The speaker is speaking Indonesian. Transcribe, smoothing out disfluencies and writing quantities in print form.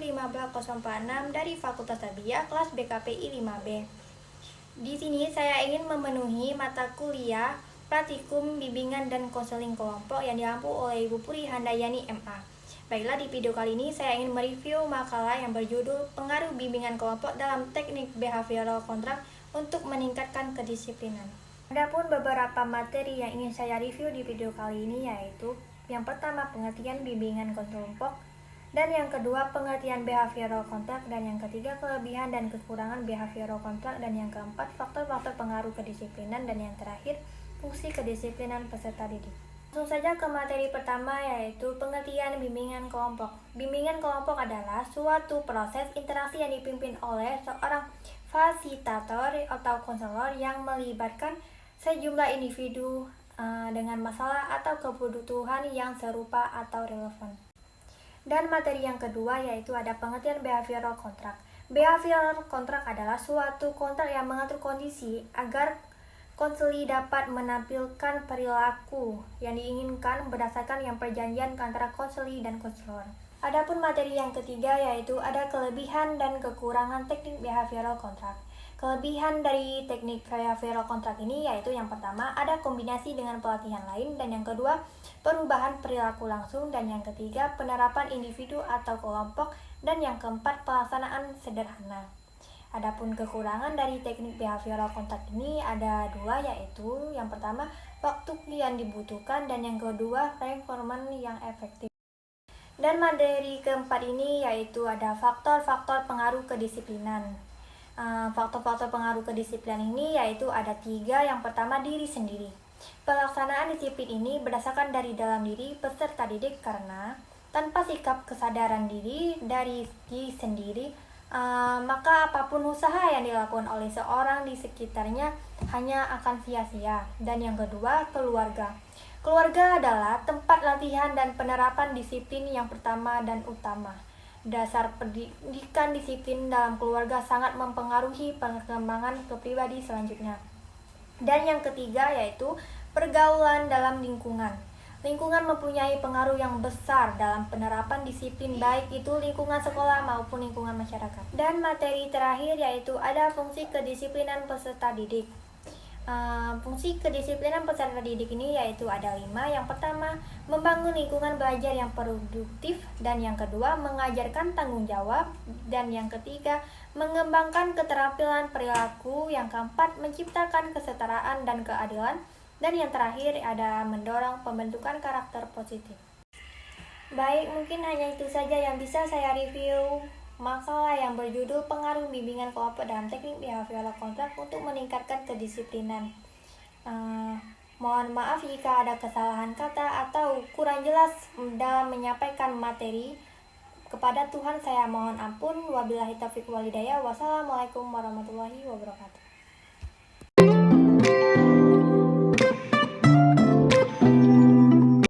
1546 dari Fakultas Tarbiyah kelas BKPI 5B. Di sini saya ingin memenuhi mata kuliah Praktikum Bimbingan dan Konseling Kelompok yang diampu oleh Ibu Puri Handayani MA. Baiklah, di video kali ini saya ingin mereview makalah yang berjudul Pengaruh Bimbingan Kelompok dalam Teknik Behavioral Kontrak untuk Meningkatkan Kedisiplinan. Adapun beberapa materi yang ingin saya review di video kali ini yaitu yang pertama, pengertian bimbingan kelompok, dan yang kedua, pengertian behavioral kontrak, dan yang ketiga, kelebihan dan kekurangan behavioral kontrak, dan yang keempat, faktor-faktor pengaruh kedisiplinan, dan yang terakhir, fungsi kedisiplinan peserta didik. Langsung saja ke materi pertama yaitu pengertian bimbingan kelompok. Bimbingan kelompok adalah suatu proses interaksi yang dipimpin oleh seorang fasilitator atau konselor yang melibatkan sejumlah individu dengan masalah atau kebutuhan yang serupa atau relevan. Dan materi yang kedua yaitu ada pengertian behavioral kontrak. Behavioral kontrak adalah suatu kontrak yang mengatur kondisi agar konseli dapat menampilkan perilaku yang diinginkan berdasarkan yang perjanjian antara konseli dan konselor. Adapun materi yang ketiga yaitu ada kelebihan dan kekurangan teknik behavioral kontrak. Kelebihan dari teknik behavioral kontrak ini yaitu yang pertama ada kombinasi dengan pelatihan lain, dan yang kedua perubahan perilaku langsung, dan yang ketiga penerapan individu atau kelompok, dan yang keempat pelaksanaan sederhana. Adapun kekurangan dari teknik behavioral kontrak ini ada dua, yaitu yang pertama waktu yang dibutuhkan, dan yang kedua reinforcement yang efektif. Dan materi keempat ini yaitu ada faktor-faktor pengaruh kedisiplinan. Faktor-faktor pengaruh kedisiplinan ini yaitu ada tiga. Yang pertama, diri sendiri. Pelaksanaan disiplin ini berdasarkan dari dalam diri peserta didik, karena tanpa sikap kesadaran diri dari diri sendiri, maka apapun usaha yang dilakukan oleh seorang di sekitarnya hanya akan sia-sia. Dan yang kedua, keluarga. Keluarga adalah tempat latihan dan penerapan disiplin yang pertama dan utama. Dasar pendidikan disiplin dalam keluarga sangat mempengaruhi perkembangan kepribadi selanjutnya. Dan yang ketiga yaitu pergaulan dalam lingkungan. Lingkungan mempunyai pengaruh yang besar dalam penerapan disiplin, baik itu lingkungan sekolah maupun lingkungan masyarakat. Dan materi terakhir yaitu ada fungsi kedisiplinan peserta didik. Fungsi kedisiplinan peserta didik ini yaitu ada 5. Yang pertama, membangun lingkungan belajar yang produktif, dan yang kedua, mengajarkan tanggung jawab, dan yang ketiga, mengembangkan keterampilan perilaku, yang keempat, menciptakan kesetaraan dan keadilan, dan yang terakhir ada mendorong pembentukan karakter positif. Baik, mungkin hanya itu saja yang bisa saya review makalah yang berjudul Pengaruh Bimbingan Kelompok dalam Teknik Behavioral Kontrak untuk Meningkatkan Kedisiplinan. Mohon maaf jika ada kesalahan kata atau kurang jelas dalam menyampaikan materi. Kepada Tuhan saya mohon ampun. Wabillahi taufiq wal hidayah. Wassalamualaikum warahmatullahi wabarakatuh.